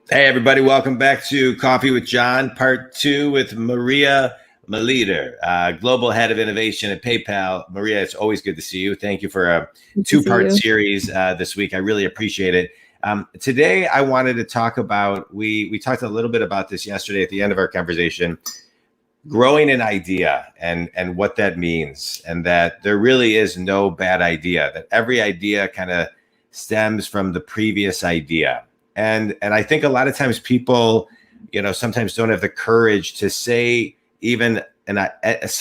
Hey, everybody, welcome back to Coffee with John, part two with Maria Mileder, Global Head of Innovation at PayPal. Maria, it's always good to see you. Thank you for a Good to see two-part you. series this week. I really appreciate it. Today, I wanted to talk about, we talked a little bit about this yesterday at the end of our conversation, growing an idea and what that means, and that there really is no bad idea, that every idea kind of stems from the previous idea. And I think a lot of times people, sometimes don't have the courage to say even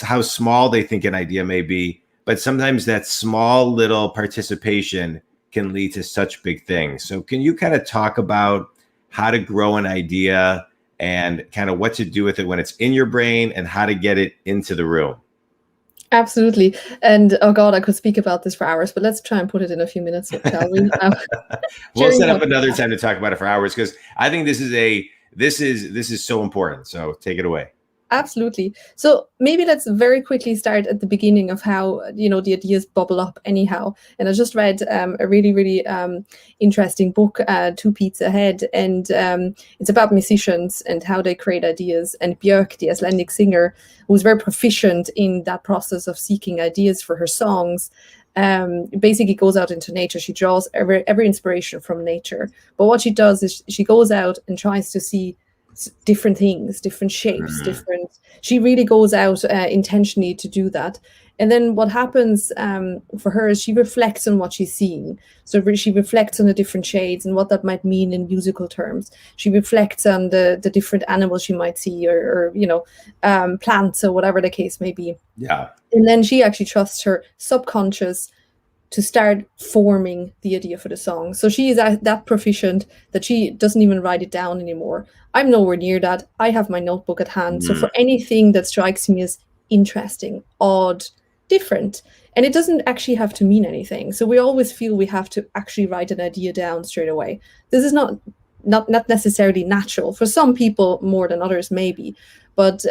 how small they think an idea may be, but sometimes that small little participation can lead to such big things. So can you kind of talk about how to grow an idea and kind of what to do with it when it's in your brain and how to get it into the room? Absolutely. And oh God, I could speak about this for hours, but let's try and put it in a few minutes, shall we? We'll During set up what another time to talk about it for hours, because I think this is so important. So take it away. Absolutely. So maybe let's very quickly start at the beginning of how, the ideas bubble up anyhow. And I just read a really, really interesting book, Two Beats Ahead, and it's about musicians and how they create ideas. And Björk, the Icelandic singer, who's very proficient in that process of seeking ideas for her songs, basically goes out into nature. She draws every inspiration from nature. But what she does is she goes out and tries to see different things, different shapes, she really goes out intentionally to do that. And then what happens for her is she reflects on what she's seeing. So she reflects on the different shades and what that might mean in musical terms. She reflects on the different animals she might see, or plants, or whatever the case may be. Yeah. And then she actually trusts her subconscious to start forming the idea for the song. So she is that proficient that she doesn't even write it down anymore. I'm nowhere near that. I have my notebook at hand. So for anything that strikes me as interesting, odd, different, and it doesn't actually have to mean anything. So we always feel we have to actually write an idea down straight away. This is not necessarily natural. For some people more than others, maybe. But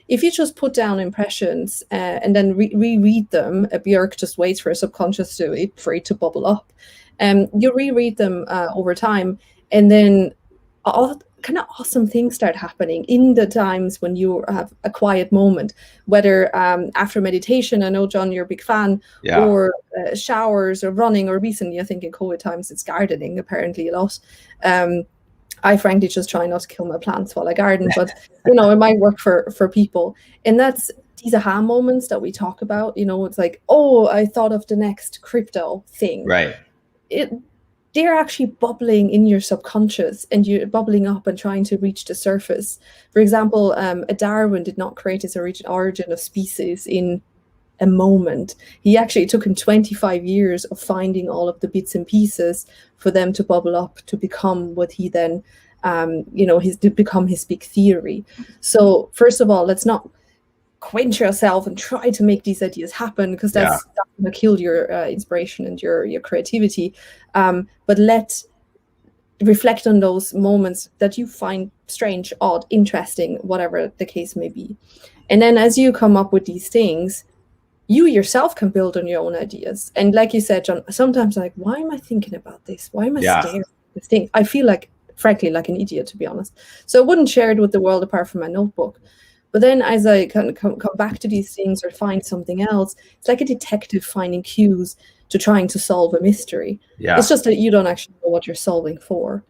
if you just put down impressions and then reread them, Björk just waits for a subconscious for it to bubble up. You reread them over time, and then all kind of awesome things start happening in the times when you have a quiet moment, whether after meditation, I know, John, you're a big fan, or showers or running, or recently, I think in COVID times, it's gardening, apparently a lot. I frankly just try not to kill my plants while I garden, but it might work for people. And that's these aha moments that we talk about. It's like, oh, I thought of the next crypto thing. Right. They're actually bubbling in your subconscious, and you're bubbling up and trying to reach the surface. For example, Darwin did not create his origin of species in a moment. It took him 25 years of finding all of the bits and pieces for them to bubble up to become what he then, become his big theory. So first of all, let's not quench yourself and try to make these ideas happen, because that's going to kill your inspiration and your creativity. But reflect on those moments that you find strange, odd, interesting, whatever the case may be. And then as you come up with these things, you yourself can build on your own ideas. And like you said, John, sometimes I'm like, why am I thinking about this? Why am I staring at this thing? I feel frankly, like an idiot, to be honest. So I wouldn't share it with the world apart from my notebook. But then as I kind of come back to these things or find something else, it's like a detective finding clues to trying to solve a mystery. It's just that you don't actually know what you're solving for.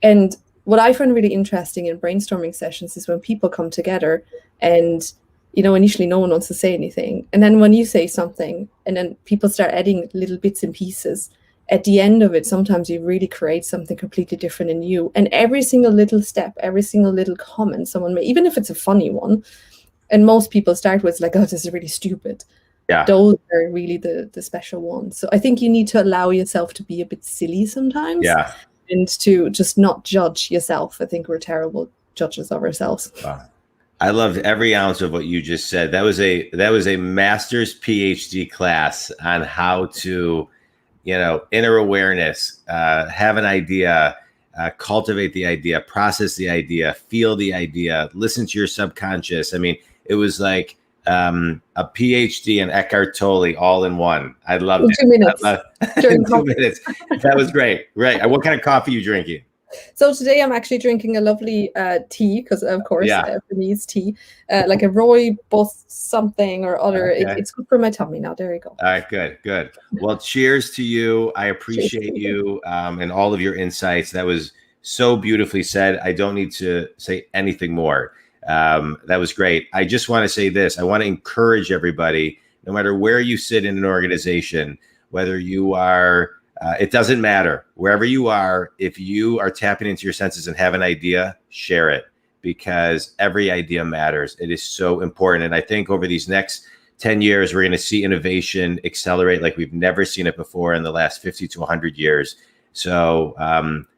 And what I find really interesting in brainstorming sessions is when people come together and initially no one wants to say anything. And then when you say something and then people start adding little bits and pieces, at the end of it, sometimes you really create something completely different in you. And every single little step, every single little comment someone made, even if it's a funny one, and most people start with like, oh, this is really stupid. Those are really the special ones. So I think you need to allow yourself to be a bit silly sometimes. And to just not judge yourself. I think we're terrible judges of ourselves. Wow. I loved every ounce of what you just said. That was a master's PhD class on how to, inner awareness, have an idea, cultivate the idea, process the idea, feel the idea, listen to your subconscious. I mean, it was like a PhD in Eckhart Tolle all in one. I loved it. 2 minutes. 2 minutes. That was great. Right. What kind of coffee are you drinking? So today I'm actually drinking a lovely tea because, of course, Yeah. for me it's tea, like a rooibos something or other. Okay. It's good for my tummy now. There you go. All right, good, good. Well, cheers to you. I Cheers to appreciate you. you and all of your insights. That was so beautifully said. I don't need to say anything more. That was great. I just want to say this. I want to encourage everybody, no matter where you sit in an organization, whether you are, it doesn't matter, wherever you are, if you are tapping into your senses and have an idea, share it, because every idea matters. It is so important. And I think over these next 10 years, we're going to see innovation accelerate like we've never seen it before in the last 50 to 100 years. So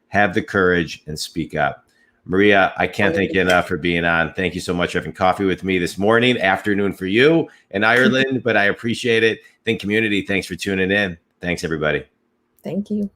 have the courage and speak up. Maria, I can't thank you enough for being on. Thank you so much for having coffee with me this morning, afternoon for you in Ireland, but I appreciate it. Think community, thanks for tuning in. Thanks, everybody. Thank you.